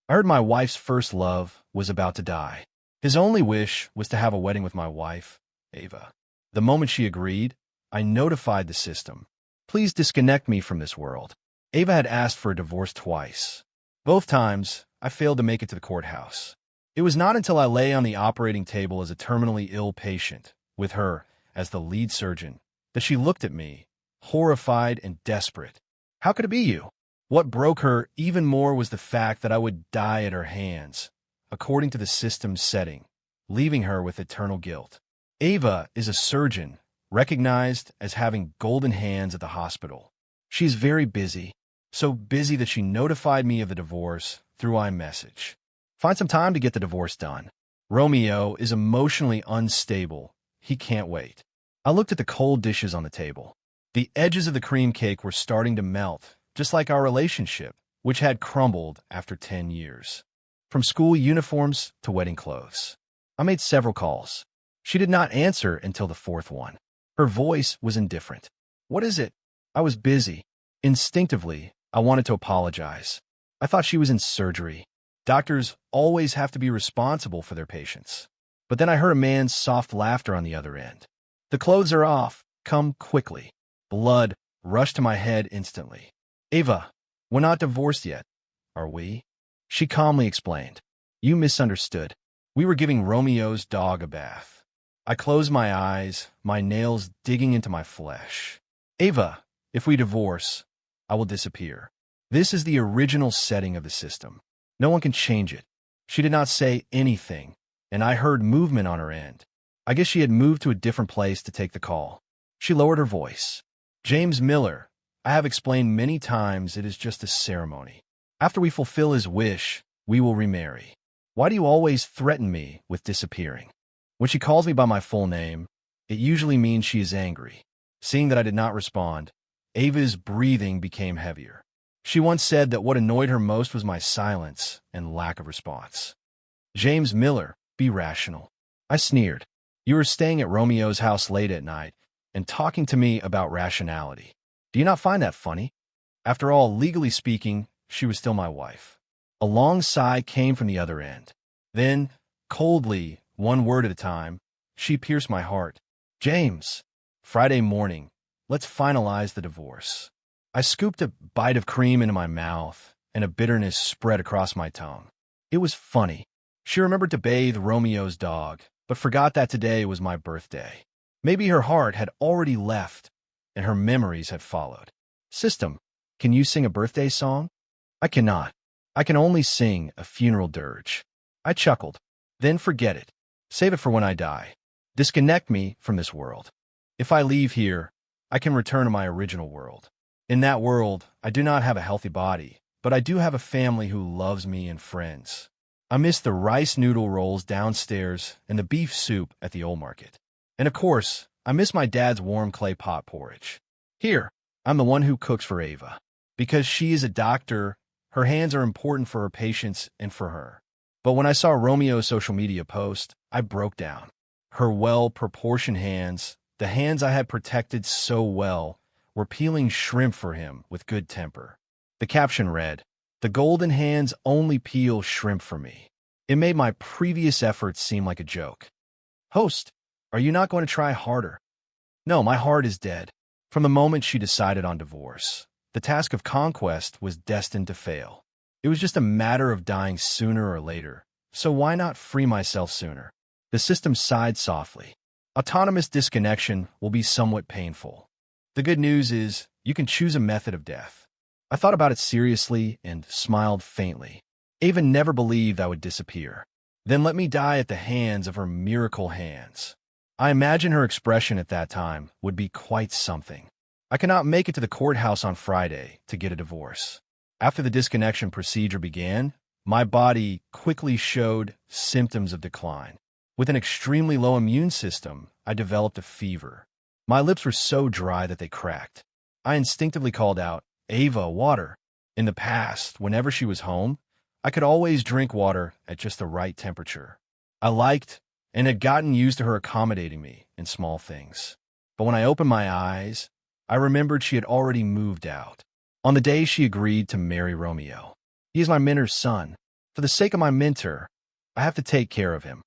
I heard my wife's first love was about to die. His only wish was to have a wedding with my wife, Ava. The moment she agreed, I notified the system. Please disconnect me from this world. Ava had asked for a divorce twice. Both times, I failed to make it to the courthouse. It was not until I lay on the operating table as a terminally ill patient, with her as the lead surgeon, that she looked at me, horrified and desperate. How could it be you? What broke her even more was the fact that I would die at her hands, according to the system's setting, leaving her with eternal guilt. Ava is a surgeon, recognized as having golden hands at the hospital. She's very busy, so busy that she notified me of the divorce through iMessage. Find some time to get the divorce done. Romeo is emotionally unstable. He can't wait. I looked at the cold dishes on the table. The edges of the cream cake were starting to melt, just like our relationship, which had crumbled after 10 years. From school uniforms to wedding clothes. I made several calls. She did not answer until the fourth one. Her voice was indifferent. What is it? I was busy. Instinctively, I wanted to apologize. I thought she was in surgery. Doctors always have to be responsible for their patients. But then I heard a man's soft laughter on the other end. The clothes are off. Come quickly. Blood rushed to my head instantly. Ava, we're not divorced yet, are we? She calmly explained. You misunderstood. We were giving Romeo's dog a bath. I closed my eyes, my nails digging into my flesh. Ava, if we divorce, I will disappear. This is the original setting of the system. No one can change it. She did not say anything, and I heard movement on her end. I guess she had moved to a different place to take the call. She lowered her voice. James Miller, I have explained many times it is just a ceremony. After we fulfill his wish, we will remarry. Why do you always threaten me with disappearing? When she calls me by my full name, it usually means she is angry. Seeing that I did not respond, Ava's breathing became heavier. She once said that what annoyed her most was my silence and lack of response. James Miller, be rational. I sneered. You were staying at Romeo's house late at night and talking to me about rationality. Do you not find that funny? After all, legally speaking, she was still my wife. A long sigh came from the other end. Then, coldly, one word at a time, she pierced my heart. James, Friday morning, let's finalize the divorce. I scooped a bite of cream into my mouth, and a bitterness spread across my tongue. It was funny. She remembered to bathe Romeo's dog, but forgot that today was my birthday. Maybe her heart had already left, and her memories had followed. System, can you sing a birthday song? I cannot. I can only sing a funeral dirge. I chuckled. Then forget it. Save it for when I die. Disconnect me from this world. If I leave here, I can return to my original world. In that world, I do not have a healthy body, but I do have a family who loves me and friends. I miss the rice noodle rolls downstairs and the beef soup at the old market. And of course, I miss my dad's warm clay pot porridge. Here, I'm the one who cooks for Ava. Because she is a doctor, her hands are important for her patients and for her. But when I saw Romeo's social media post, I broke down. Her well-proportioned hands, the hands I had protected so well, were peeling shrimp for him with good temper. The caption read, "The golden hands only peel shrimp for me." It made my previous efforts seem like a joke. Host, are you not going to try harder? No, my heart is dead. From the moment she decided on divorce, the task of conquest was destined to fail. It was just a matter of dying sooner or later, so why not free myself sooner? The system sighed softly. Autonomous disconnection will be somewhat painful. The good news is, you can choose a method of death. I thought about it seriously and smiled faintly. Ava never believed I would disappear. Then let me die at the hands of her miracle hands. I imagine her expression at that time would be quite something. I cannot make it to the courthouse on Friday to get a divorce. After the disconnection procedure began, my body quickly showed symptoms of decline. With an extremely low immune system, I developed a fever. My lips were so dry that they cracked. I instinctively called out, Ava, water. In the past, whenever she was home, I could always drink water at just the right temperature. I liked and had gotten used to her accommodating me in small things. But when I opened my eyes, I remembered she had already moved out. On the day she agreed to marry Romeo. He is my mentor's son. For the sake of my mentor, I have to take care of him.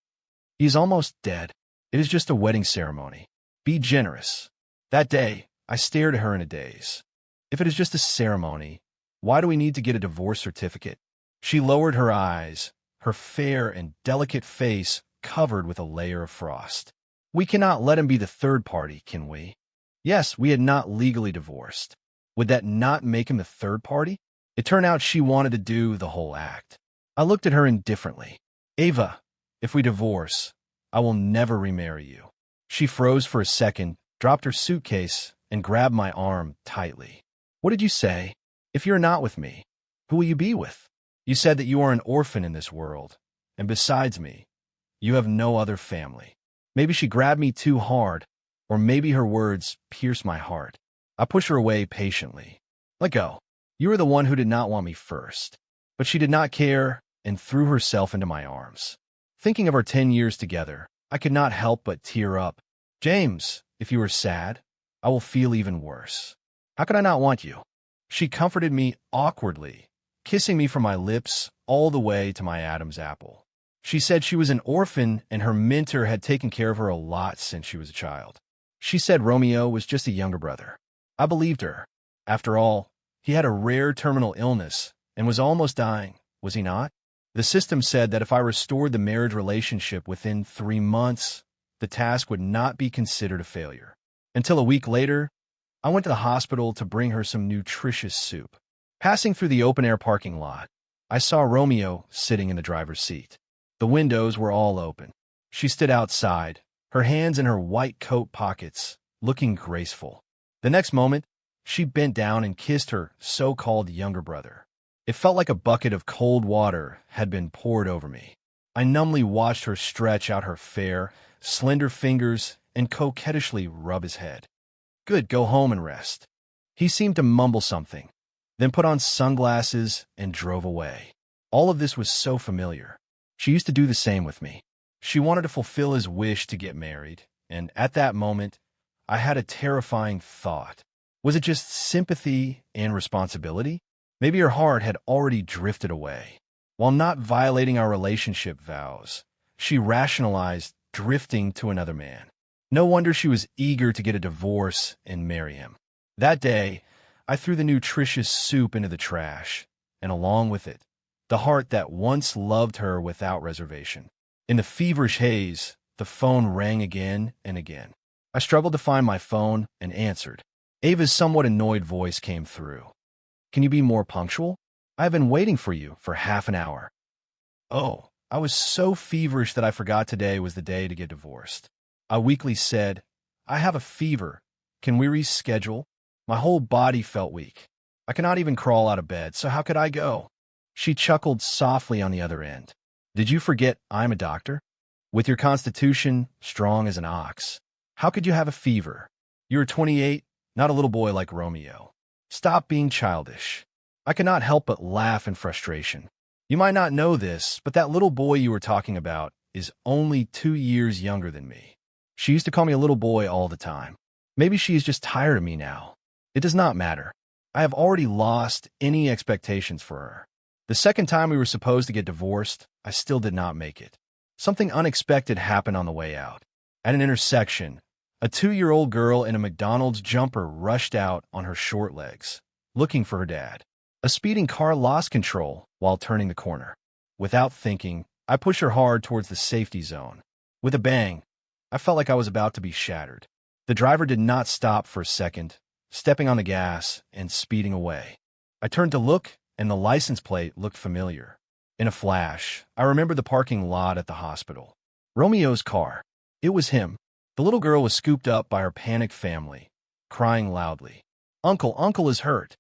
He is almost dead. It is just a wedding ceremony. Be generous. That day, I stared at her in a daze. If it is just a ceremony, why do we need to get a divorce certificate? She lowered her eyes, her fair and delicate face covered with a layer of frost. We cannot let him be the third party, can we? Yes, we had not legally divorced. Would that not make him the third party? It turned out she wanted to do the whole act. I looked at her indifferently. Ava, if we divorce, I will never remarry you. She froze for a second, dropped her suitcase, and grabbed my arm tightly. What did you say? If you're not with me, who will you be with? You said that you are an orphan in this world, and besides me, you have no other family. Maybe she grabbed me too hard, or maybe her words pierced my heart. I pushed her away patiently. Let go. You were the one who did not want me first. But she did not care and threw herself into my arms. Thinking of our 10 years together, I could not help but tear up. James, if you are sad, I will feel even worse. How could I not want you? She comforted me awkwardly, kissing me from my lips all the way to my Adam's apple. She said she was an orphan and her mentor had taken care of her a lot since she was a child. She said Romeo was just a younger brother. I believed her. After all, he had a rare terminal illness and was almost dying, was he not? The system said that if I restored the marriage relationship within 3 months, the task would not be considered a failure. Until a week later, I went to the hospital to bring her some nutritious soup. Passing through the open-air parking lot, I saw Romeo sitting in the driver's seat. The windows were all open. She stood outside, her hands in her white coat pockets, looking graceful. The next moment, she bent down and kissed her so-called younger brother. It felt like a bucket of cold water had been poured over me. I numbly watched her stretch out her fair, slender fingers and coquettishly rub his head. Good, go home and rest. He seemed to mumble something, then put on sunglasses and drove away. All of this was so familiar. She used to do the same with me. She wanted to fulfill his wish to get married, and at that moment, I had a terrifying thought. Was it just sympathy and responsibility? Maybe her heart had already drifted away. While not violating our relationship vows, she rationalized drifting to another man. No wonder she was eager to get a divorce and marry him. That day, I threw the nutritious soup into the trash, and along with it, the heart that once loved her without reservation. In the feverish haze, the phone rang again and again. I struggled to find my phone and answered. Ava's somewhat annoyed voice came through. Can you be more punctual? I have been waiting for you for half an hour. Oh, I was so feverish that I forgot today was the day to get divorced. I weakly said, I have a fever. Can we reschedule? My whole body felt weak. I cannot even crawl out of bed, so how could I go? She chuckled softly on the other end. Did you forget I'm a doctor? With your constitution strong as an ox, how could you have a fever? You're 28, not a little boy like Romeo. Stop being childish. I could not help but laugh in frustration. You might not know this, but that little boy you were talking about is only 2 years younger than me. She used to call me a little boy all the time. Maybe she is just tired of me now. It does not matter. I have already lost any expectations for her. The second time we were supposed to get divorced, I still did not make it. Something unexpected happened on the way out. At an intersection, a 2-year-old girl in a McDonald's jumper rushed out on her short legs, looking for her dad. A speeding car lost control while turning the corner. Without thinking, I pushed her hard towards the safety zone. With a bang, I felt like I was about to be shattered. The driver did not stop for a second, stepping on the gas and speeding away. I turned to look, and the license plate looked familiar. In a flash, I remembered the parking lot at the hospital. Romeo's car. It was him. The little girl was scooped up by her panicked family, crying loudly. Uncle is hurt.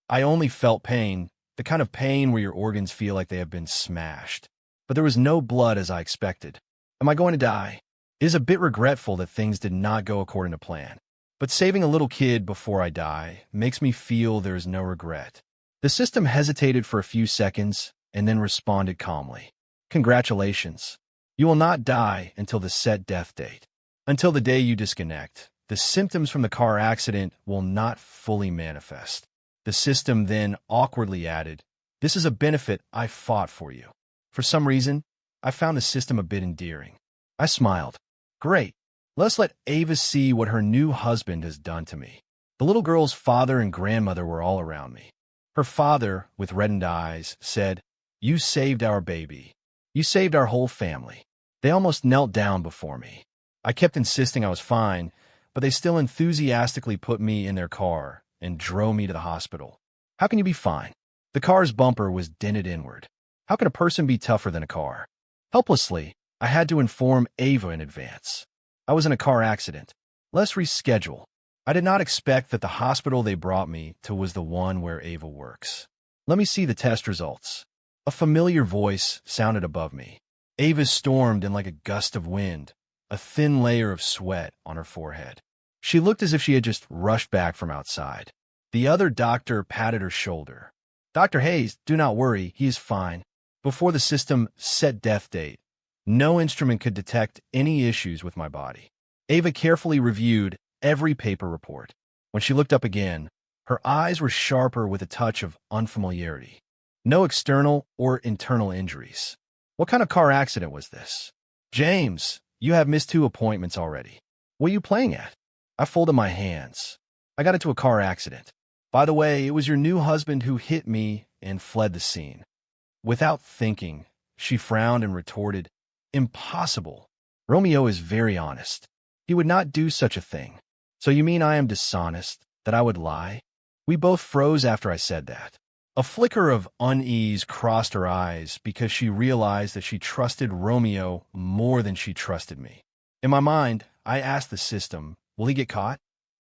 I only felt pain, the kind of pain where your organs feel like they have been smashed. But there was no blood as I expected. Am I going to die? It is a bit regretful that things did not go according to plan. But saving a little kid before I die makes me feel there is no regret. The system hesitated for a few seconds and then responded calmly. Congratulations. You will not die until the set death date. Until the day you disconnect, the symptoms from the car accident will not fully manifest. The system then awkwardly added, this is a benefit I fought for you. For some reason, I found the system a bit endearing. I smiled. Great. Let's let Ava see what her new husband has done to me. The little girl's father and grandmother were all around me. Her father, with reddened eyes, said, "You saved our baby. You saved our whole family." They almost knelt down before me. I kept insisting I was fine, but they still enthusiastically put me in their car and drove me to the hospital. How can you be fine? The car's bumper was dented inward. How can a person be tougher than a car? Helplessly, I had to inform Ava in advance. I was in a car accident. Let's reschedule. I did not expect that the hospital they brought me to was the one where Ava works. Let me see the test results. A familiar voice sounded above me. Ava stormed in like a gust of wind, a thin layer of sweat on her forehead. She looked as if she had just rushed back from outside. The other doctor patted her shoulder. "Dr. Hayes, do not worry, he is fine." Before the system set death date, no instrument could detect any issues with my body. Ava carefully reviewed every paper report. When she looked up again, her eyes were sharper with a touch of unfamiliarity. No external or internal injuries. What kind of car accident was this? "James, you have missed 2 appointments already. What are you playing at?" I folded my hands. "I got into a car accident. By the way, it was your new husband who hit me and fled the scene." Without thinking, she frowned and retorted, "Impossible. Romeo is very honest. He would not do such a thing." "So you mean I am dishonest, that I would lie?" We both froze after I said that. A flicker of unease crossed her eyes because she realized that she trusted Romeo more than she trusted me. In my mind, I asked the system, "Will he get caught?"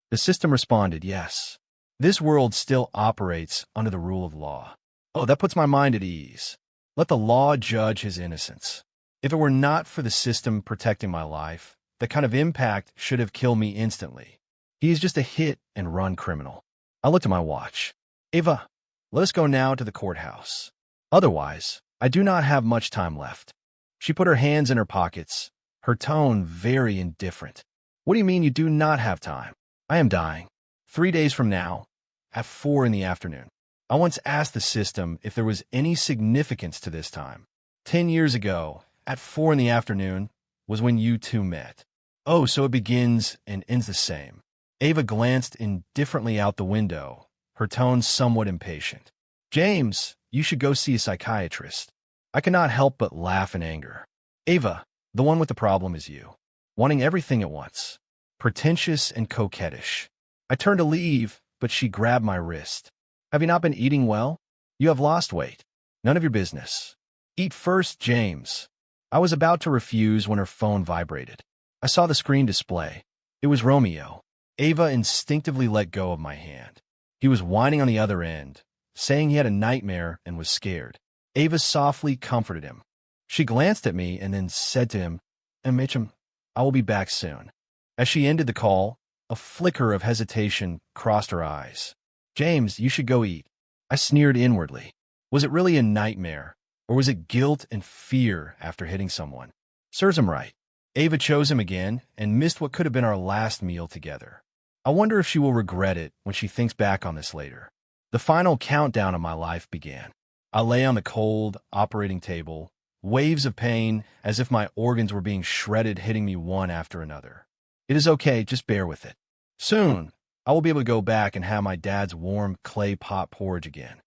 The system responded, "Yes. This world still operates under the rule of law." Oh, that puts my mind at ease. Let the law judge his innocence. If it were not for the system protecting my life, the kind of impact should have killed me instantly. He is just a hit-and-run criminal. I looked at my watch. "Ava, let us go now to the courthouse. Otherwise, I do not have much time left." She put her hands in her pockets, her tone very indifferent. "What do you mean you do not have time? I am dying. 3 days from now, at 4 in the afternoon. I once asked the system if there was any significance to this time. 10 years ago, at 4 in the afternoon, was when you two met. Oh, so it begins and ends the same." Ava glanced indifferently out the window, her tone somewhat impatient. "James, you should go see a psychiatrist." I could not help but laugh in anger. "Ava, the one with the problem is you. Wanting everything at once. Pretentious and coquettish." I turned to leave, but she grabbed my wrist. "Have you not been eating well? You have lost weight. None of your business. Eat first, James." I was about to refuse when her phone vibrated. I saw the screen display. It was Romeo. Ava instinctively let go of my hand. He was whining on the other end, saying he had a nightmare and was scared. Ava softly comforted him. She glanced at me and then said to him, "Mitchum, I will be back soon." As she ended the call, a flicker of hesitation crossed her eyes. "James, you should go eat." I sneered inwardly. Was it really a nightmare, or was it guilt and fear after hitting someone? Serves him right. Ava chose him again and missed what could have been our last meal together. I wonder if she will regret it when she thinks back on this later. The final countdown of my life began. I lay on the cold operating table, waves of pain as if my organs were being shredded, hitting me one after another. "It is okay, just bear with it. Soon, I will be able to go back and have my dad's warm clay pot porridge again."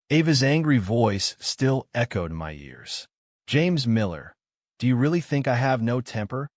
Ava's angry voice still echoed in my ears. "James Miller, do you really think I have no temper?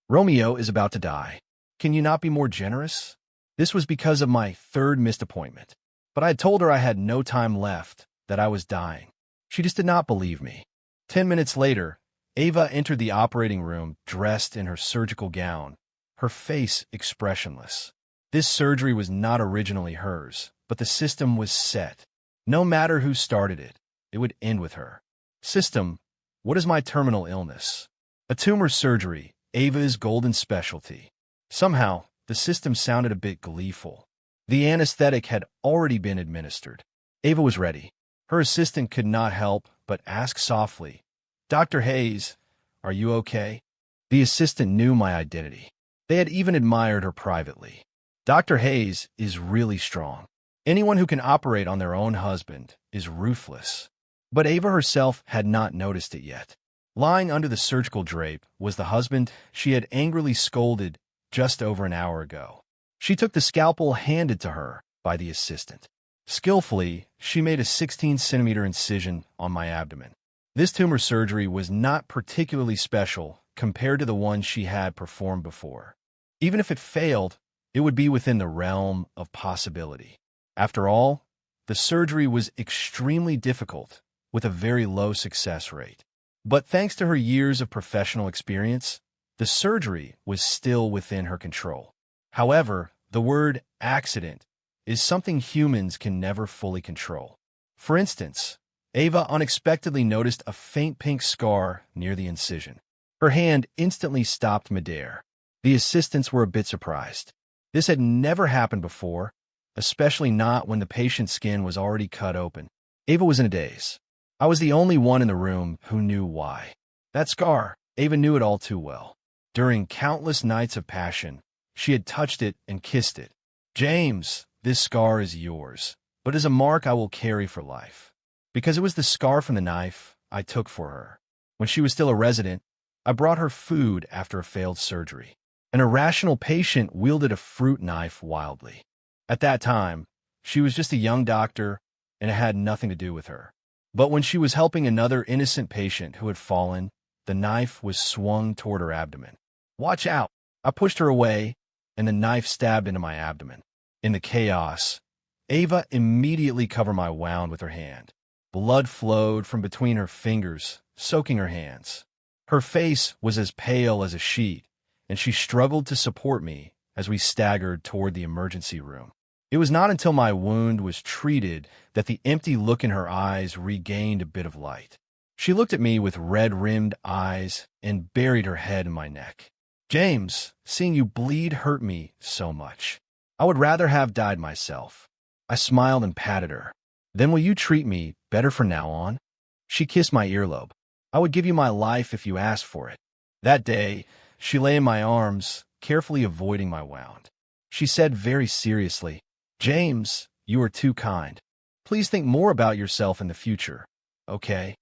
Romeo is about to die. Can you not be more generous?" This was because of my 3rd missed appointment. But I had told her I had no time left, that I was dying. She just did not believe me. 10 minutes later, Ava entered the operating room dressed in her surgical gown, her face expressionless. This surgery was not originally hers, but the system was set. No matter who started it, it would end with her. "System, what is my terminal illness?" "A tumor surgery, Ava's golden specialty." Somehow, the system sounded a bit gleeful. The anesthetic had already been administered. Ava was ready. Her assistant could not help but ask softly, "Dr. Hayes, are you okay?" The assistant knew my identity. They had even admired her privately. Dr. Hayes is really strong. Anyone who can operate on their own husband is ruthless. But Ava herself had not noticed it yet. Lying under the surgical drape was the husband she had angrily scolded just over an hour ago. She took the scalpel handed to her by the assistant. Skillfully, she made a 16-centimeter incision on my abdomen. This tumor surgery was not particularly special compared to the one she had performed before. Even if it failed, it would be within the realm of possibility. After all, the surgery was extremely difficult, with a very low success rate. But thanks to her years of professional experience, the surgery was still within her control. However, the word accident is something humans can never fully control. For instance, Ava unexpectedly noticed a faint pink scar near the incision. Her hand instantly stopped midair. The assistants were a bit surprised. This had never happened before, especially not when the patient's skin was already cut open. Ava was in a daze. I was the only one in the room who knew why. That scar, Ava knew it all too well. During countless nights of passion, she had touched it and kissed it. "James, this scar is yours, but is a mark I will carry for life." Because it was the scar from the knife I took for her. When she was still a resident, I brought her food after a failed surgery. An irrational patient wielded a fruit knife wildly. At that time, she was just a young doctor, and it had nothing to do with her. But when she was helping another innocent patient who had fallen, the knife was swung toward her abdomen. "Watch out!" I pushed her away, and the knife stabbed into my abdomen. In the chaos, Ava immediately covered my wound with her hand. Blood flowed from between her fingers, soaking her hands. Her face was as pale as a sheet, and she struggled to support me as we staggered toward the emergency room. It was not until my wound was treated that the empty look in her eyes regained a bit of light. She looked at me with red-rimmed eyes and buried her head in my neck. "James, seeing you bleed hurt me so much. I would rather have died myself." I smiled and patted her. "Then will you treat me better from now on?" She kissed my earlobe. "I would give you my life if you asked for it." That day, she lay in my arms, carefully avoiding my wound. She said very seriously, "James, you are too kind. Please think more about yourself in the future, okay?"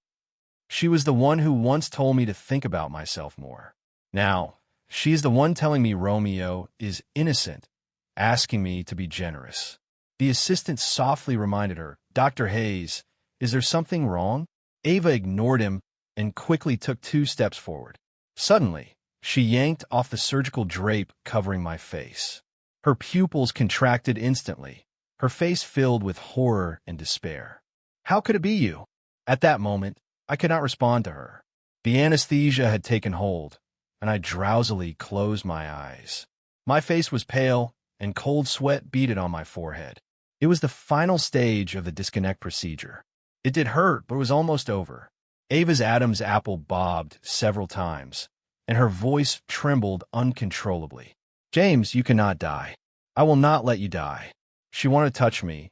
She was the one who once told me to think about myself more. Now, she is the one telling me Romeo is innocent, asking me to be generous. The assistant softly reminded her, "Dr. Hayes, is there something wrong?" Ava ignored him and quickly took 2 steps forward. Suddenly, she yanked off the surgical drape covering my face. Her pupils contracted instantly, her face filled with horror and despair. "How could it be you?" At that moment, I could not respond to her. The anesthesia had taken hold, and I drowsily closed my eyes. My face was pale, and cold sweat beaded on my forehead. It was the final stage of the disconnect procedure. It did hurt, but it was almost over. Ava's Adam's apple bobbed several times, and her voice trembled uncontrollably. "James, you cannot die. I will not let you die." She wanted to touch me,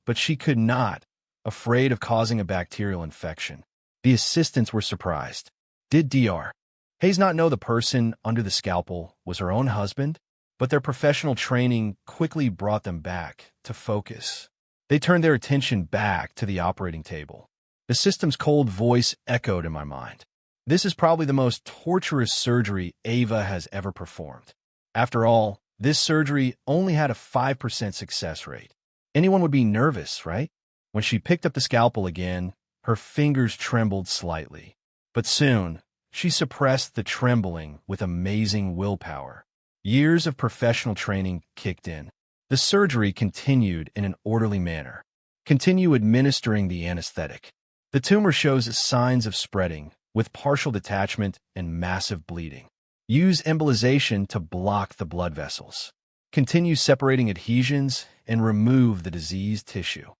but she could not, afraid of causing a bacterial infection. The assistants were surprised. Did Dr. Hayes not know the person under the scalpel was her own husband? But their professional training quickly brought them back to focus. They turned their attention back to the operating table. The system's cold voice echoed in my mind. "This is probably the most torturous surgery Ava has ever performed. After all, this surgery only had a 5% success rate. Anyone would be nervous, right?" When she picked up the scalpel again, her fingers trembled slightly. But soon, she suppressed the trembling with amazing willpower. Years of professional training kicked in. The surgery continued in an orderly manner. Continue administering the anesthetic. The tumor shows signs of spreading, with partial detachment and massive bleeding. Use embolization to block the blood vessels. Continue separating adhesions and remove the diseased tissue.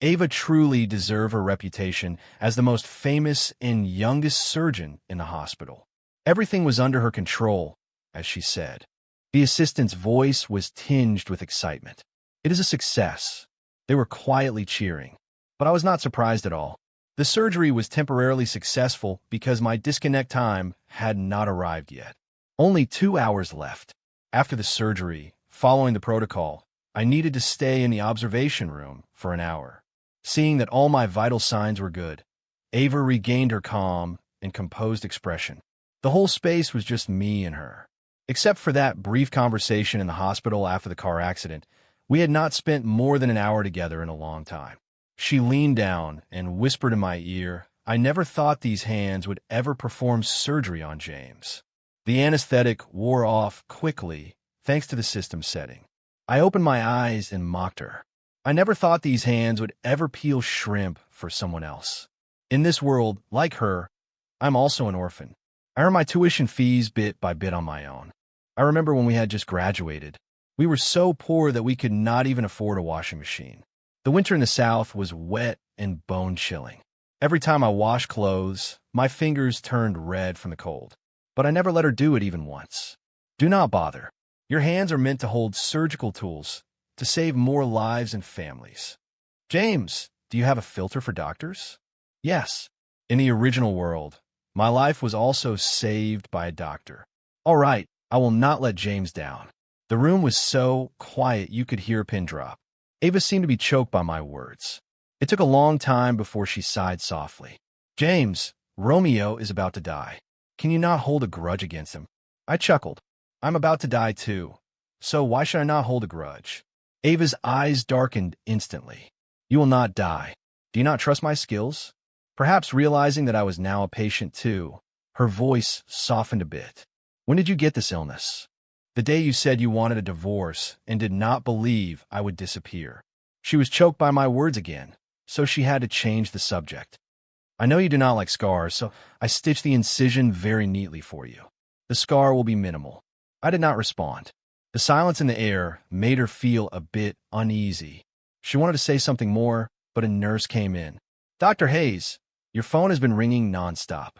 Ava truly deserved her reputation as the most famous and youngest surgeon in the hospital. Everything was under her control, as she said. The assistant's voice was tinged with excitement. "It is a success." They were quietly cheering. But I was not surprised at all. The surgery was temporarily successful because my disconnect time had not arrived yet. Only 2 hours left. After the surgery, following the protocol, I needed to stay in the observation room for an hour. Seeing that all my vital signs were good, Ava regained her calm and composed expression. The whole space was just me and her. Except for that brief conversation in the hospital after the car accident, we had not spent more than an hour together in a long time. She leaned down and whispered in my ear, "I never thought these hands would ever perform surgery on James." The anesthetic wore off quickly, thanks to the system setting. I opened my eyes and mocked her. I never thought these hands would ever peel shrimp for someone else. In this world, like her, I'm also an orphan. I earn my tuition fees bit by bit on my own. I remember when we had just graduated. We were so poor that we could not even afford a washing machine. The winter in the South was wet and bone-chilling. Every time I washed clothes, my fingers turned red from the cold. But I never let her do it even once. Do not bother. Your hands are meant to hold surgical tools to save more lives and families. James, do you have a filter for doctors? Yes. In the original world, my life was also saved by a doctor. All right, I will not let James down. The room was so quiet you could hear a pin drop. Ava seemed to be choked by my words. It took a long time before she sighed softly. James, Romeo is about to die. Can you not hold a grudge against him? I chuckled. I'm about to die too, so why should I not hold a grudge? Ava's eyes darkened instantly. You will not die. Do you not trust my skills? Perhaps realizing that I was now a patient too, her voice softened a bit. When did you get this illness? The day you said you wanted a divorce and did not believe I would disappear. She was choked by my words again, so she had to change the subject. I know you do not like scars, so I stitched the incision very neatly for you. The scar will be minimal. I did not respond. The silence in the air made her feel a bit uneasy. She wanted to say something more, but a nurse came in. Dr. Hayes, your phone has been ringing nonstop.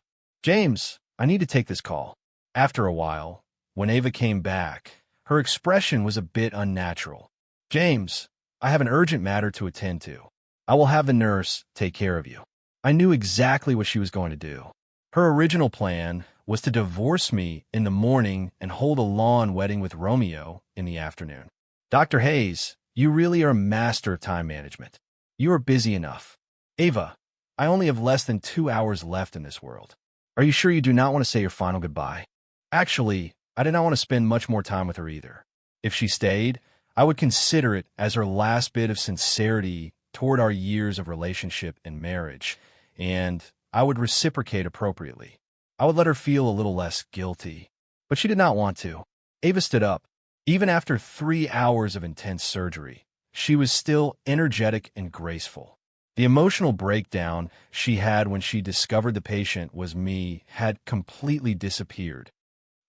James, I need to take this call. After a while, when Ava came back, her expression was a bit unnatural. James, I have an urgent matter to attend to. I will have the nurse take care of you. I knew exactly what she was going to do. Her original plan was to divorce me in the morning and hold a lawn wedding with Romeo in the afternoon. Dr. Hayes, you really are a master of time management. You are busy enough. Ava, I only have less than 2 hours left in this world. Are you sure you do not want to say your final goodbye? Actually, I did not want to spend much more time with her either. If she stayed, I would consider it as her last bit of sincerity toward our years of relationship and marriage, and I would reciprocate appropriately. I would let her feel a little less guilty. But she did not want to. Ava stood up. Even after 3 hours of intense surgery, she was still energetic and graceful. The emotional breakdown she had when she discovered the patient was me had completely disappeared.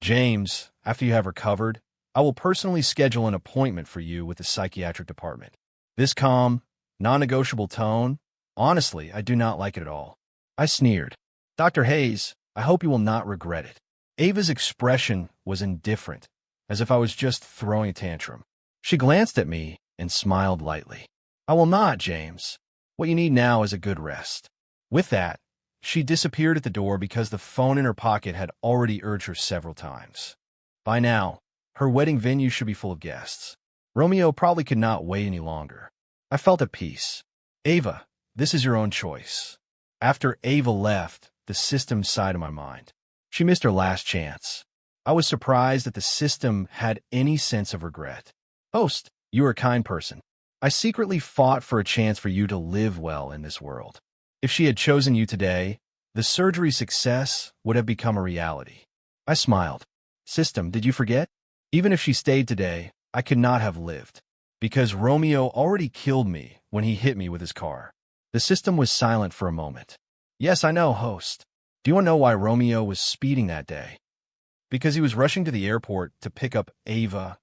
James, after you have recovered, I will personally schedule an appointment for you with the psychiatric department. This calm, non-negotiable tone, honestly, I do not like it at all. I sneered. Dr. Hayes, I hope you will not regret it. Ava's expression was indifferent, as if I was just throwing a tantrum. She glanced at me and smiled lightly. I will not, James. What you need now is a good rest. With that, she disappeared at the door because the phone in her pocket had already urged her several times. By now, her wedding venue should be full of guests. Romeo probably could not wait any longer. I felt at peace. Ava, this is your own choice. After Ava left, the system sighed in my mind. She missed her last chance. I was surprised that the system had any sense of regret. Host, you are a kind person. I secretly fought for a chance for you to live well in this world. If she had chosen you today, the surgery success would have become a reality. I smiled. System, did you forget? Even if she stayed today, I could not have lived, because Romeo already killed me when he hit me with his car. The system was silent for a moment. Yes, I know, host. Do you want to know why Romeo was speeding that day? Because he was rushing to the airport to pick up Ava.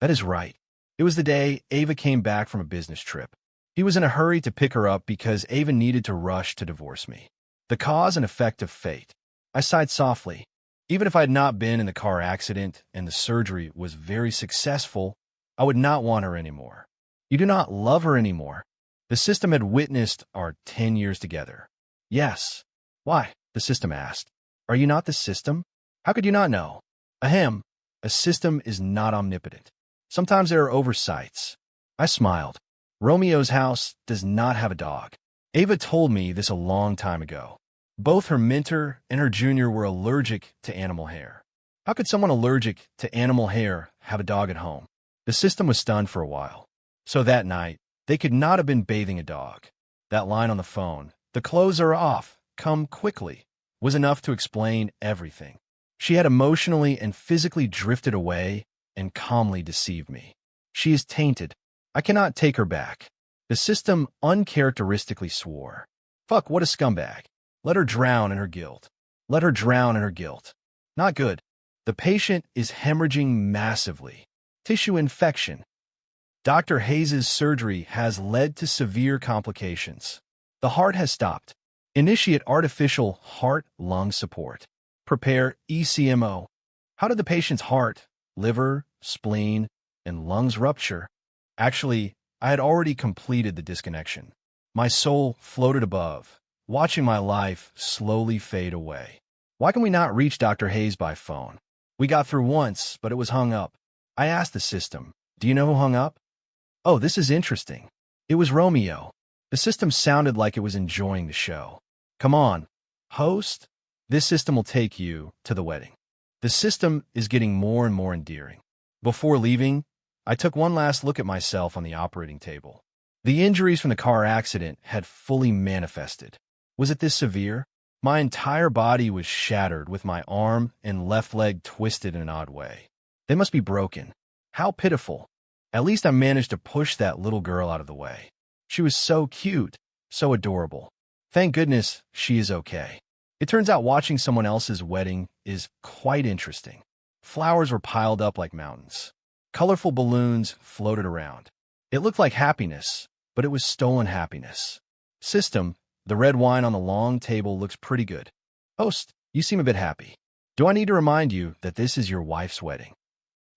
That is right. It was the day Ava came back from a business trip. He was in a hurry to pick her up because Ava needed to rush to divorce me. The cause and effect of fate. I sighed softly. Even if I had not been in the car accident and the surgery was very successful, I would not want her anymore. You do not love her anymore. The system had witnessed our 10 years together. Yes. Why? The system asked. Are you not the system? How could you not know? Ahem. A system is not omnipotent. Sometimes there are oversights. I smiled. Romeo's house does not have a dog. Ava told me this a long time ago. Both her mentor and her junior were allergic to animal hair. How could someone allergic to animal hair have a dog at home? The system was stunned for a while. So that night, they could not have been bathing a dog. That line on the phone, "The clothes are off, come quickly," was enough to explain everything. She had emotionally and physically drifted away and calmly deceived me. She is tainted. I cannot take her back. The system uncharacteristically swore. Fuck, what a scumbag. Let her drown in her guilt. Let her drown in her guilt. Not good. The patient is hemorrhaging massively. Tissue infection. Dr. Hayes' surgery has led to severe complications. The heart has stopped. Initiate artificial heart-lung support. Prepare ECMO. How did the patient's heart, liver, spleen, and lungs rupture? Actually, I had already completed the disconnection. My soul floated above, watching my life slowly fade away. Why can we not reach Dr. Hayes by phone? We got through once, but it was hung up. I asked the system, "Do you know who hung up?" "Oh, this is interesting. It was Romeo." The system sounded like it was enjoying the show. "Come on, host. This system will take you to the wedding." The system is getting more and more endearing. Before leaving, I took one last look at myself on the operating table. The injuries from the car accident had fully manifested. Was it this severe? My entire body was shattered with my arm and left leg twisted in an odd way. They must be broken. How pitiful. At least I managed to push that little girl out of the way. She was so cute, so adorable. Thank goodness she is okay. It turns out watching someone else's wedding is quite interesting. Flowers were piled up like mountains. Colorful balloons floated around. It looked like happiness, but it was stolen happiness. System, the red wine on the long table looks pretty good. Host, you seem a bit happy. Do I need to remind you that this is your wife's wedding?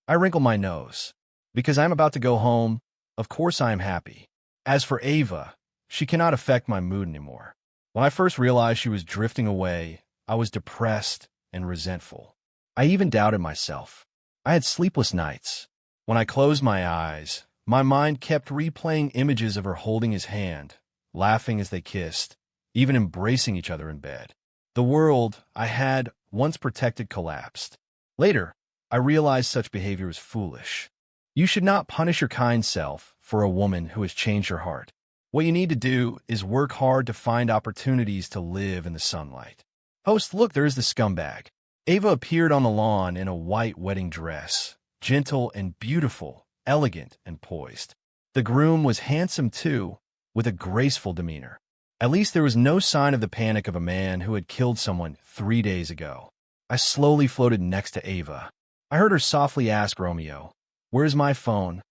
I wrinkle my nose. Because I'm about to go home, of course I am happy. As for Ava, she cannot affect my mood anymore. When I first realized she was drifting away, I was depressed and resentful. I even doubted myself. I had sleepless nights. When I closed my eyes, my mind kept replaying images of her holding his hand, laughing as they kissed, even embracing each other in bed. The world I had once protected collapsed. Later, I realized such behavior was foolish. You should not punish your kind self for a woman who has changed your heart. What you need to do is work hard to find opportunities to live in the sunlight. Host, look, there is the scumbag. Ava appeared on the lawn in a white wedding dress, gentle and beautiful, elegant and poised. The groom was handsome too, with a graceful demeanor. At least there was no sign of the panic of a man who had killed someone 3 days ago. I slowly floated next to Ava. I heard her softly ask Romeo, "Where's my phone?"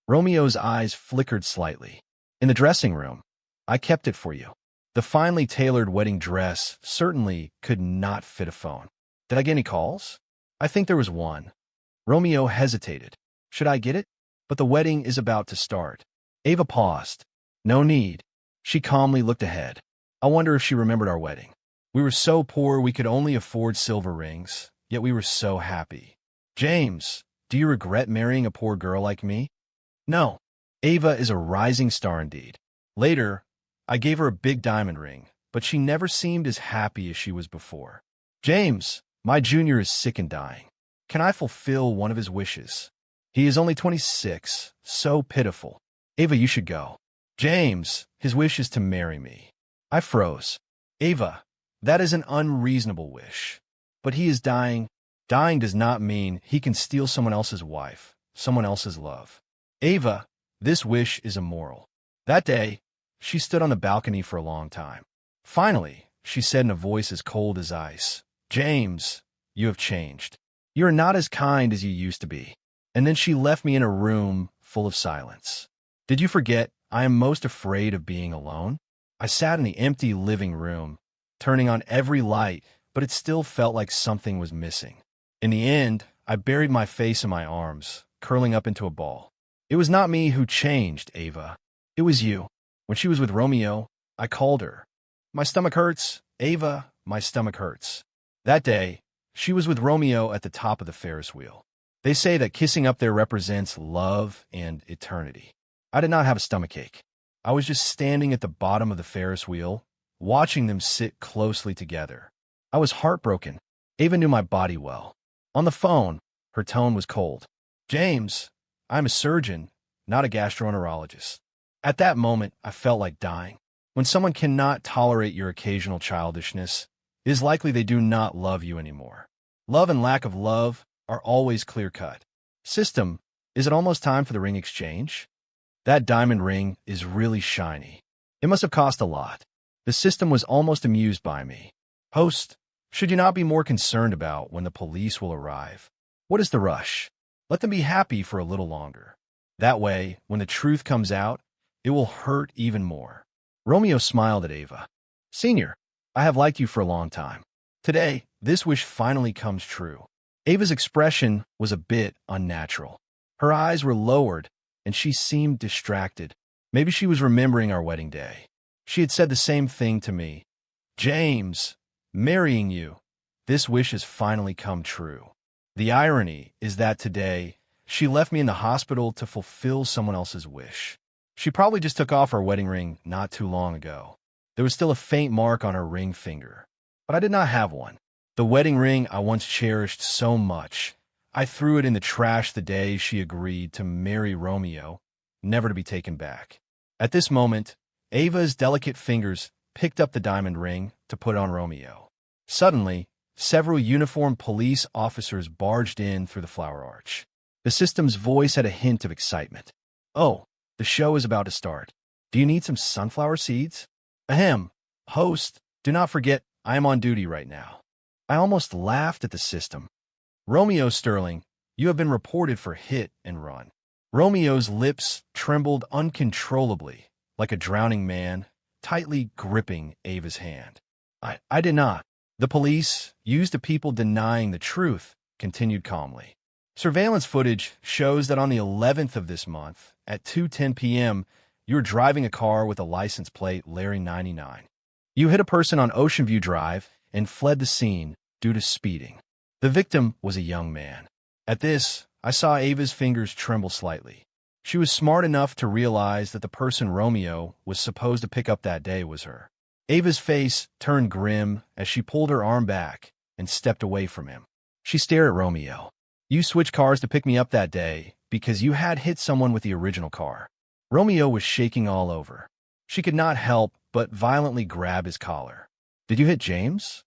Romeo's eyes flickered slightly. "In the dressing room. I kept it for you." The finely tailored wedding dress certainly could not fit a phone. Did I get any calls? I think there was one. Romeo hesitated. Should I get it? But the wedding is about to start. Ava paused. No need. She calmly looked ahead. I wonder if she remembered our wedding. We were so poor we could only afford silver rings, yet we were so happy. James, do you regret marrying a poor girl like me? No. Ava is a rising star indeed. Later, I gave her a big diamond ring, but she never seemed as happy as she was before. James, my junior is sick and dying. Can I fulfill one of his wishes? He is only 26, so pitiful. Ava, you should go. James, his wish is to marry me. I froze. Ava, that is an unreasonable wish. But he is dying. Dying does not mean he can steal someone else's wife, someone else's love. Ava, this wish is immoral. That day, she stood on the balcony for a long time. Finally, she said in a voice as cold as ice, James, you have changed. You are not as kind as you used to be. And then she left me in a room full of silence. Did you forget I am most afraid of being alone? I sat in the empty living room, turning on every light, but it still felt like something was missing. In the end, I buried my face in my arms, curling up into a ball. It was not me who changed, Ava. It was you. When she was with Romeo, I called her. My stomach hurts. Ava, my stomach hurts. That day, she was with Romeo at the top of the Ferris wheel. They say that kissing up there represents love and eternity. I did not have a stomachache. I was just standing at the bottom of the Ferris wheel, watching them sit closely together. I was heartbroken. Ava knew my body well. On the phone, her tone was cold. James, I'm a surgeon, not a gastroenterologist. At that moment, I felt like dying. When someone cannot tolerate your occasional childishness, it is likely they do not love you anymore. Love and lack of love are always clear-cut. System, is it almost time for the ring exchange? That diamond ring is really shiny. It must have cost a lot. The system was almost amused by me. Host, should you not be more concerned about when the police will arrive? What is the rush? Let them be happy for a little longer. That way, when the truth comes out, it will hurt even more. Romeo smiled at Ava. Senior, I have liked you for a long time. Today, this wish finally comes true. Ava's expression was a bit unnatural. Her eyes were lowered, and she seemed distracted. Maybe she was remembering our wedding day. She had said the same thing to me. James, marrying you. This wish has finally come true. The irony is that today, she left me in the hospital to fulfill someone else's wish. She probably just took off her wedding ring not too long ago. There was still a faint mark on her ring finger, but I did not have one. The wedding ring I once cherished so much, I threw it in the trash the day she agreed to marry Romeo, never to be taken back. At this moment, Ava's delicate fingers picked up the diamond ring to put on Romeo. Suddenly, several uniformed police officers barged in through the flower arch. The system's voice had a hint of excitement. Oh, the show is about to start. Do you need some sunflower seeds? Ahem. Host, do not forget I am on duty right now. I almost laughed at the system. Romeo Sterling, you have been reported for hit and run. Romeo's lips trembled uncontrollably, like a drowning man, tightly gripping Ava's hand. I did not. The police, used to people denying the truth, continued calmly. Surveillance footage shows that on the 11th of this month, at 2:10 p.m., you were driving a car with a license plate Larry 99. You hit a person on Ocean View Drive and fled the scene due to speeding. The victim was a young man. At this, I saw Ava's fingers tremble slightly. She was smart enough to realize that the person Romeo was supposed to pick up that day was her. Ava's face turned grim as she pulled her arm back and stepped away from him. She stared at Romeo. You switched cars to pick me up that day because you had hit someone with the original car. Romeo was shaking all over. She could not help but violently grab his collar. Did you hit James?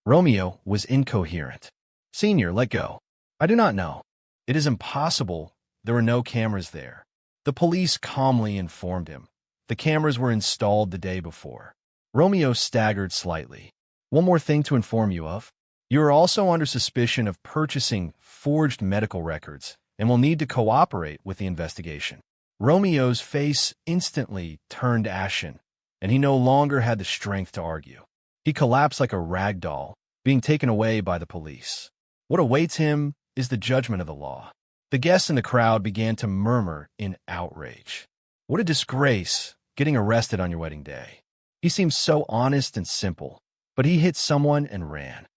Romeo was incoherent. Senior, let go. I do not know. It is impossible. There were no cameras there. The police calmly informed him. The cameras were installed the day before. Romeo staggered slightly. One more thing to inform you of. You are also under suspicion of purchasing forged medical records and will need to cooperate with the investigation. Romeo's face instantly turned ashen, and he no longer had the strength to argue. He collapsed like a rag doll, being taken away by the police. What awaits him is the judgment of the law. The guests in the crowd began to murmur in outrage. What a disgrace, getting arrested on your wedding day. He seemed so honest and simple, but he hit someone and ran.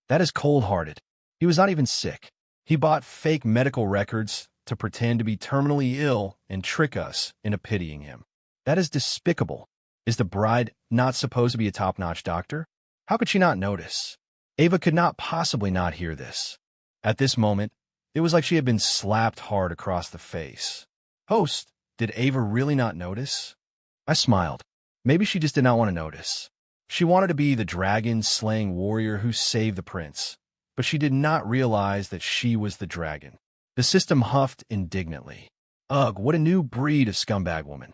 That is cold-hearted. He was not even sick. He bought fake medical records to pretend to be terminally ill and trick us into pitying him. That is despicable. Is the bride not supposed to be a top-notch doctor? How could she not notice? Ava could not possibly not hear this. At this moment, it was like she had been slapped hard across the face. Host, did Ava really not notice? I smiled. Maybe she just did not want to notice. She wanted to be the dragon-slaying warrior who saved the prince, but she did not realize that she was the dragon. The system huffed indignantly. Ugh, what a new breed of scumbag woman.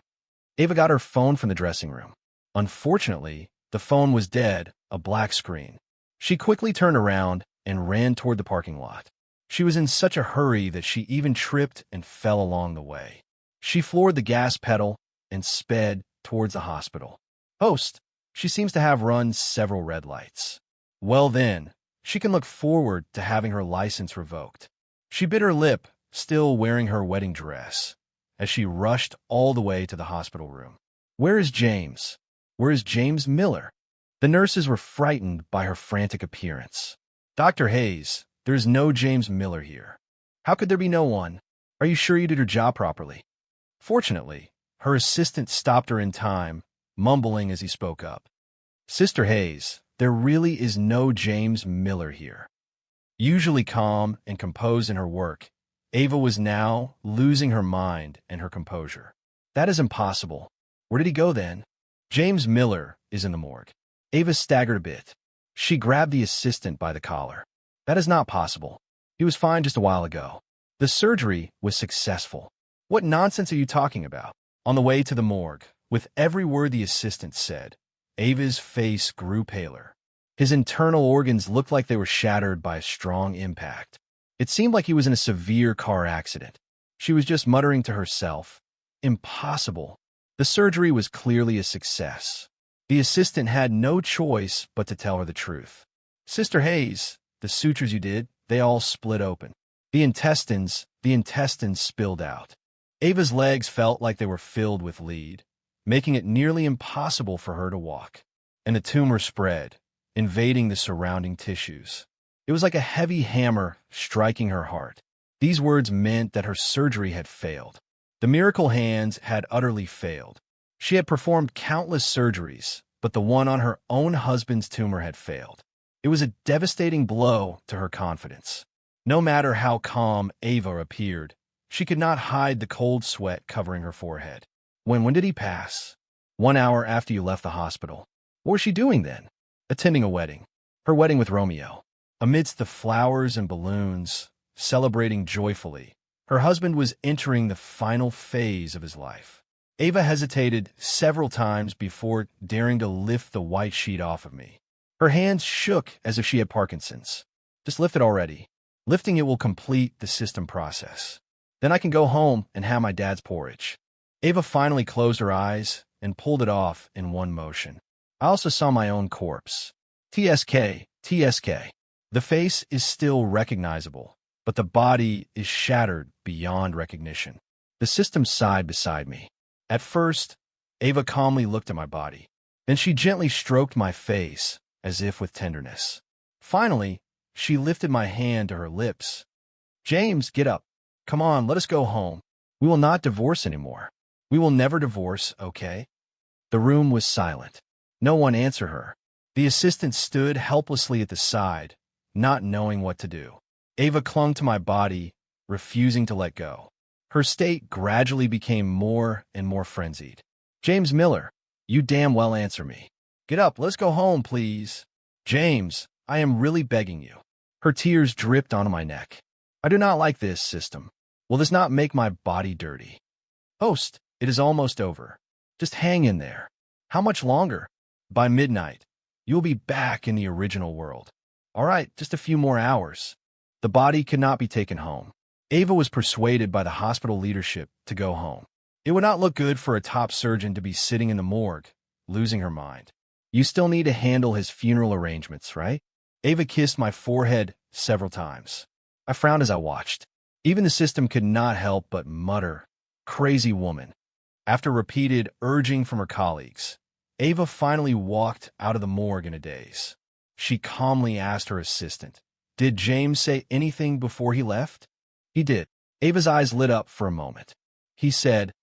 Ava got her phone from the dressing room. Unfortunately, the phone was dead, a black screen. She quickly turned around and ran toward the parking lot. She was in such a hurry that she even tripped and fell along the way. She floored the gas pedal and sped towards the hospital. Host, she seems to have run several red lights. Well then, she can look forward to having her license revoked. She bit her lip, still wearing her wedding dress, as she rushed all the way to the hospital room. Where is James? Where is James Miller? The nurses were frightened by her frantic appearance. Dr. Hayes, there is no James Miller here. How could there be no one? Are you sure you did your job properly? Fortunately, Her assistant stopped her in time, mumbling as he spoke up. Sister Hayes, there really is no James Miller here. Usually calm and composed in her work, Ava was now losing her mind and her composure. That is impossible. Where did he go then? James Miller is in the morgue. Ava staggered a bit. She grabbed the assistant by the collar. That is not possible. He was fine just a while ago. The surgery was successful. What nonsense are you talking about? On the way to the morgue, with every word the assistant said, Ava's face grew paler. His internal organs looked like they were shattered by a strong impact. It seemed like he was in a severe car accident. She was just muttering to herself, "Impossible." The surgery was clearly a success. The assistant had no choice but to tell her the truth. Sister Hayes, the sutures you did, they all split open. The intestines spilled out. Ava's legs felt like they were filled with lead, making it nearly impossible for her to walk. And the tumor spread, invading the surrounding tissues. It was like a heavy hammer striking her heart. These words meant that her surgery had failed. The miracle hands had utterly failed. She had performed countless surgeries, but the one on her own husband's tumor had failed. It was a devastating blow to her confidence. No matter how calm Ava appeared, she could not hide the cold sweat covering her forehead. When did he pass? 1 hour after you left the hospital. What was she doing then? Attending a wedding. Her wedding with Romeo. Amidst the flowers and balloons, celebrating joyfully, her husband was entering the final phase of his life. Ava hesitated several times before daring to lift the white sheet off of me. Her hands shook as if she had Parkinson's. Just lift it already. Lifting it will complete the system process. Then I can go home and have my dad's porridge. Ava finally closed her eyes and pulled it off in one motion. I also saw my own corpse. TSK. The face is still recognizable, but the body is shattered beyond recognition. The system sighed beside me. At first, Ava calmly looked at my body. Then she gently stroked my face, as if with tenderness. Finally, she lifted my hand to her lips. James, get up. Come on, let us go home. We will not divorce anymore. We will never divorce, okay? The room was silent. No one answered her. The assistant stood helplessly at the side, not knowing what to do. Ava clung to my body, refusing to let go. Her state gradually became more and more frenzied. James Miller, you damn well answer me. Get up, let's go home, please. James, I am really begging you. Her tears dripped onto my neck. I do not like this system. Will this not make my body dirty? Host, it is almost over. Just hang in there. How much longer? By midnight, you will be back in the original world. All right, just a few more hours. The body could not be taken home. Ava was persuaded by the hospital leadership to go home. It would not look good for a top surgeon to be sitting in the morgue, losing her mind. You still need to handle his funeral arrangements, right? Ava kissed my forehead several times. I frowned as I watched. Even the system could not help but mutter, "Crazy woman." After repeated urging from her colleagues, Ava finally walked out of the morgue in a daze. She calmly asked her assistant, "Did James say anything before he left?" He did. Ava's eyes lit up for a moment. He said,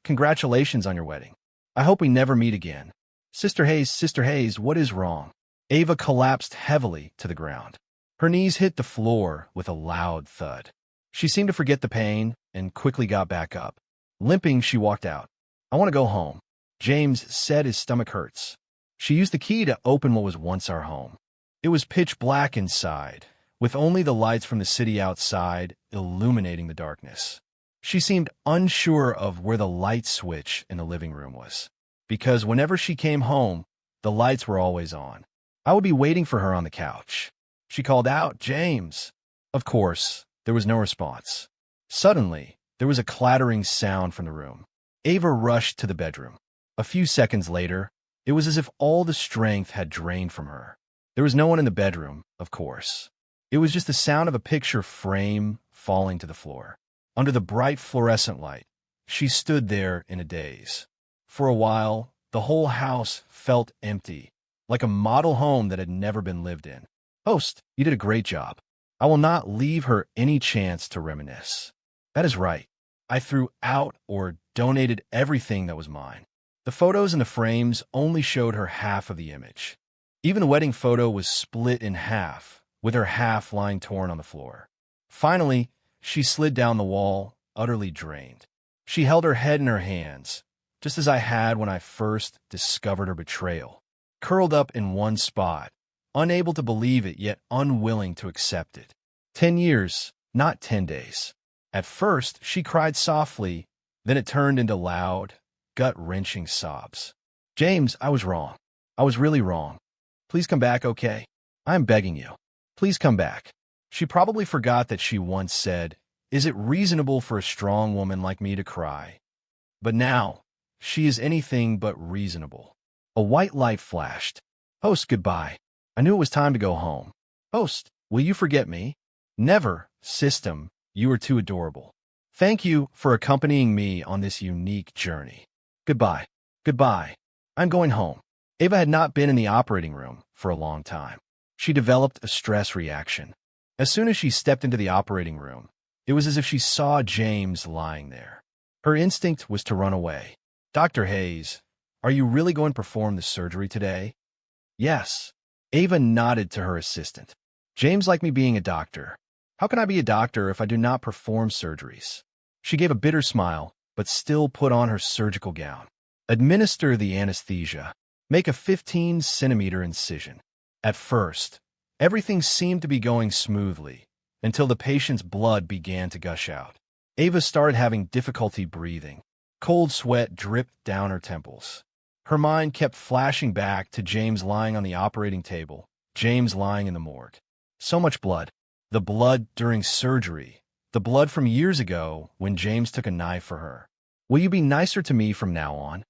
"Congratulations on your wedding. I hope we never meet again." Sister Hayes, what is wrong?" Ava collapsed heavily to the ground. Her knees hit the floor with a loud thud. She seemed to forget the pain and quickly got back up. Limping, she walked out. "I want to go home." James said his stomach hurts. She used the key to open what was once our home. It was pitch black inside, with only the lights from the city outside illuminating the darkness. She seemed unsure of where the light switch in the living room was, because whenever she came home, the lights were always on. I would be waiting for her on the couch. She called out, "James." Of course, there was no response. Suddenly, there was a clattering sound from the room. Ava rushed to the bedroom. A few seconds later, it was as if all the strength had drained from her. There was no one in the bedroom, of course. It was just the sound of a picture frame falling to the floor. Under the bright fluorescent light, she stood there in a daze. For a while, the whole house felt empty, like a model home that had never been lived in. "Host, you did a great job. I will not leave her any chance to reminisce." "That is right. I threw out or donated everything that was mine. The photos in the frames only showed her half of the image. Even the wedding photo was split in half, with her half lying torn on the floor. Finally, she slid down the wall, utterly drained. She held her head in her hands, just as I had when I first discovered her betrayal, curled up in one spot, unable to believe it yet unwilling to accept it. 10 years, not 10 days. At first, she cried softly, then it turned into loud, gut-wrenching sobs. James, I was wrong. I was really wrong. Please come back, okay? I am begging you. Please come back. She probably forgot that she once said, "Is it reasonable for a strong woman like me to cry?" But now, she is anything but reasonable. A white light flashed. Host, goodbye. I knew it was time to go home. Host, will you forget me? Never, system, you are too adorable. Thank you for accompanying me on this unique journey. Goodbye. Goodbye. I'm going home. Ava had not been in the operating room for a long time. She developed a stress reaction. As soon as she stepped into the operating room, it was as if she saw James lying there. Her instinct was to run away. Dr. Hayes, are you really going to perform the surgery today? Yes. Ava nodded to her assistant. James liked me being a doctor. How can I be a doctor if I do not perform surgeries? She gave a bitter smile, but still put on her surgical gown. Administer the anesthesia. Make a 15-centimeter incision. At first, everything seemed to be going smoothly, until the patient's blood began to gush out. Ava started having difficulty breathing. Cold sweat dripped down her temples. Her mind kept flashing back to James lying on the operating table, James lying in the morgue. So much blood. The blood during surgery. The blood from years ago when James took a knife for her. Will you be nicer to me from now on?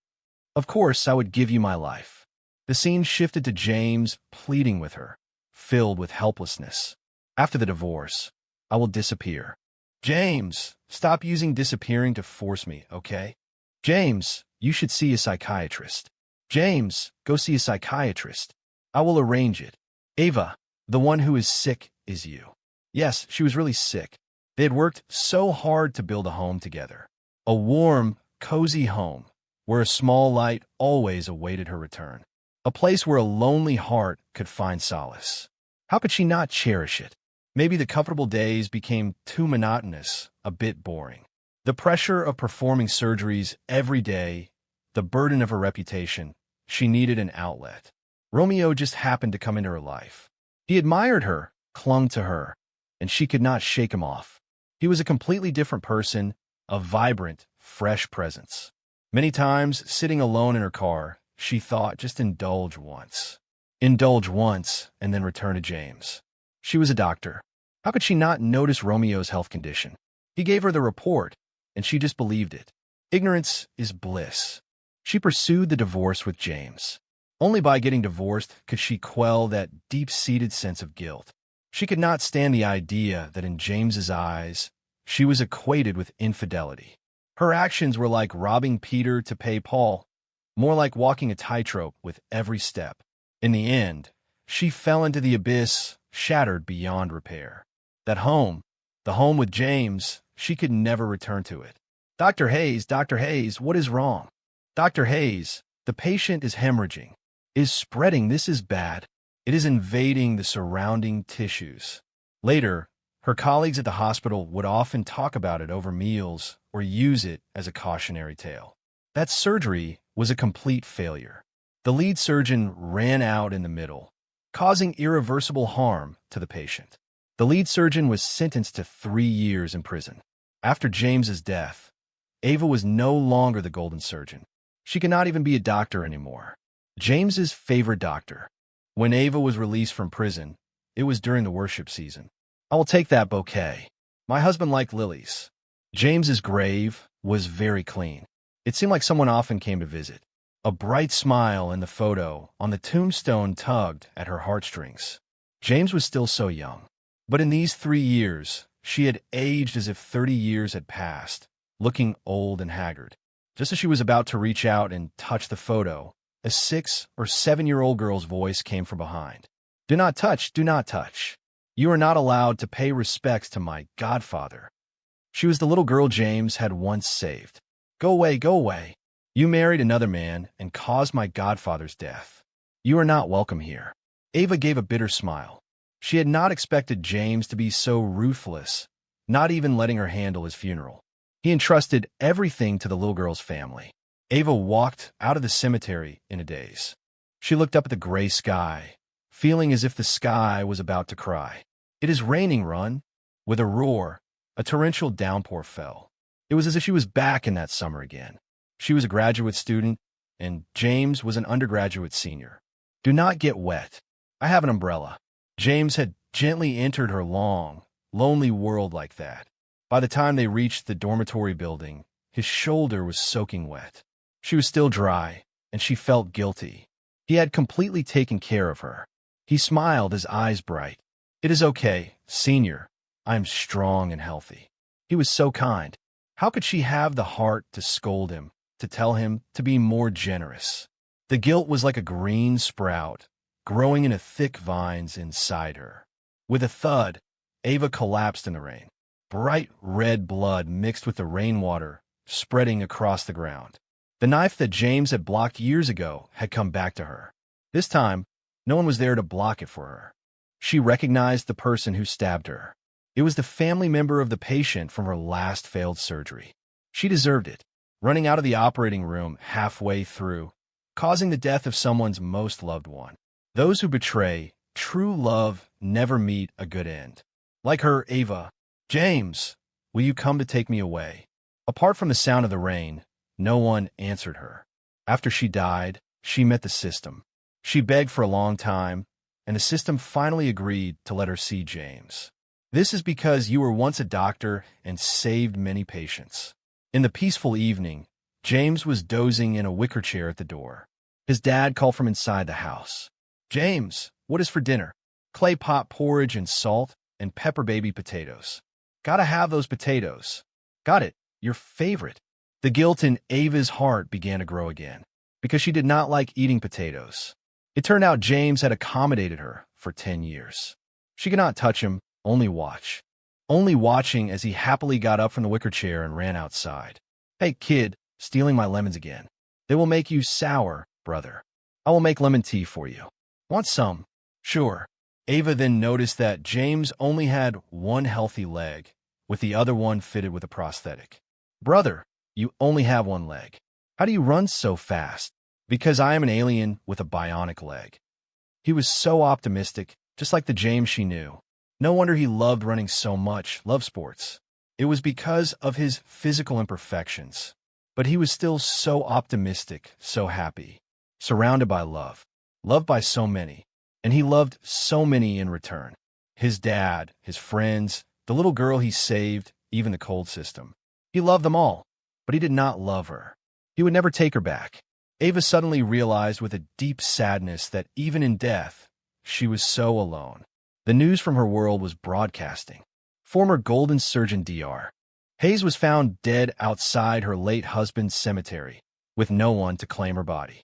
Of course, I would give you my life. The scene shifted to James pleading with her, filled with helplessness. After the divorce, I will disappear. James, stop using disappearing to force me, okay? James, you should see a psychiatrist. James, go see a psychiatrist. I will arrange it. Ava, the one who is sick is you. Yes, she was really sick. They had worked so hard to build a home together. A warm, cozy home, where a small light always awaited her return. A place where a lonely heart could find solace. How could she not cherish it? Maybe the comfortable days became too monotonous, a bit boring. The pressure of performing surgeries every day, the burden of her reputation, she needed an outlet. Romeo just happened to come into her life. He admired her, clung to her, and she could not shake him off. He was a completely different person, a vibrant, fresh presence. Many times, sitting alone in her car, she thought, just indulge once. Indulge once, and then return to James. She was a doctor. How could she not notice Romeo's health condition? He gave her the report, and she just believed it. Ignorance is bliss. She pursued the divorce with James. Only by getting divorced could she quell that deep-seated sense of guilt. She could not stand the idea that in James's eyes, she was equated with infidelity. Her actions were like robbing Peter to pay Paul, more like walking a tightrope with every step. In the end, she fell into the abyss, shattered beyond repair. That home, the home with James, she could never return to it. Dr. Hayes, what is wrong? Dr. Hayes, the patient is hemorrhaging. Is spreading. This is bad. It is invading the surrounding tissues. Later, her colleagues at the hospital would often talk about it over meals or use it as a cautionary tale. That surgery was a complete failure. The lead surgeon ran out in the middle, causing irreversible harm to the patient. The lead surgeon was sentenced to 3 years in prison. After James's death, Ava was no longer the golden surgeon. She could not even be a doctor anymore. James's favorite doctor. When Ava was released from prison, it was during the worship season. I will take that bouquet. My husband liked lilies. James's grave was very clean. It seemed like someone often came to visit. A bright smile in the photo on the tombstone tugged at her heartstrings. James was still so young. But in these 3 years, she had aged as if 30 years had passed, looking old and haggard. Just as she was about to reach out and touch the photo, a 6- or 7-year-old girl's voice came from behind. Do not touch, do not touch. You are not allowed to pay respects to my godfather. She was the little girl James had once saved. Go away, go away. You married another man and caused my godfather's death. You are not welcome here. Ava gave a bitter smile. She had not expected James to be so ruthless, not even letting her handle his funeral. He entrusted everything to the little girl's family. Ava walked out of the cemetery in a daze. She looked up at the gray sky, feeling as if the sky was about to cry. "It is raining, run." With a roar, a torrential downpour fell. It was as if she was back in that summer again. She was a graduate student, and James was an undergraduate senior. "Do not get wet. I have an umbrella." James had gently entered her long, lonely world like that. By the time they reached the dormitory building, his shoulder was soaking wet. She was still dry, and she felt guilty. He had completely taken care of her. He smiled, his eyes bright. "It is okay, senior. I am strong and healthy." He was so kind. How could she have the heart to scold him, to tell him to be more generous? The guilt was like a green sprout, growing into thick vines inside her. With a thud, Ava collapsed in the rain. Bright red blood mixed with the rainwater, spreading across the ground. The knife that James had blocked years ago had come back to her. This time, no one was there to block it for her. She recognized the person who stabbed her. It was the family member of the patient from her last failed surgery. She deserved it, running out of the operating room halfway through, causing the death of someone's most loved one. Those who betray true love never meet a good end. Like her, Ava. "James, will you come to take me away?" Apart from the sound of the rain, no one answered her. After she died, she met the system. She begged for a long time, and the system finally agreed to let her see James. "This is because you were once a doctor and saved many patients." In the peaceful evening, James was dozing in a wicker chair at the door. His dad called from inside the house. "James, what is for dinner?" "Clay pot porridge and salt and pepper baby potatoes." "Gotta have those potatoes." "Got it, your favorite." The guilt in Ava's heart began to grow again, because she did not like eating potatoes. It turned out James had accommodated her for 10 years. She could not touch him, only watch. Only watching as he happily got up from the wicker chair and ran outside. "Hey, kid, stealing my lemons again. They will make you sour, brother. I will make lemon tea for you. Want some?" "Sure." Ava then noticed that James only had one healthy leg, with the other one fitted with a prosthetic. "Brother, you only have one leg. How do you run so fast?" "Because I am an alien with a bionic leg." He was so optimistic, just like the James she knew. No wonder he loved running so much, loved sports. It was because of his physical imperfections. But he was still so optimistic, so happy, surrounded by love, loved by so many, and he loved so many in return. His dad, his friends, the little girl he saved, even the cold system. He loved them all, but he did not love her. He would never take her back. Ava suddenly realized with a deep sadness that even in death, she was so alone. The news from her world was broadcasting. Former Golden Surgeon Dr. Hayes was found dead outside her late husband's cemetery, with no one to claim her body.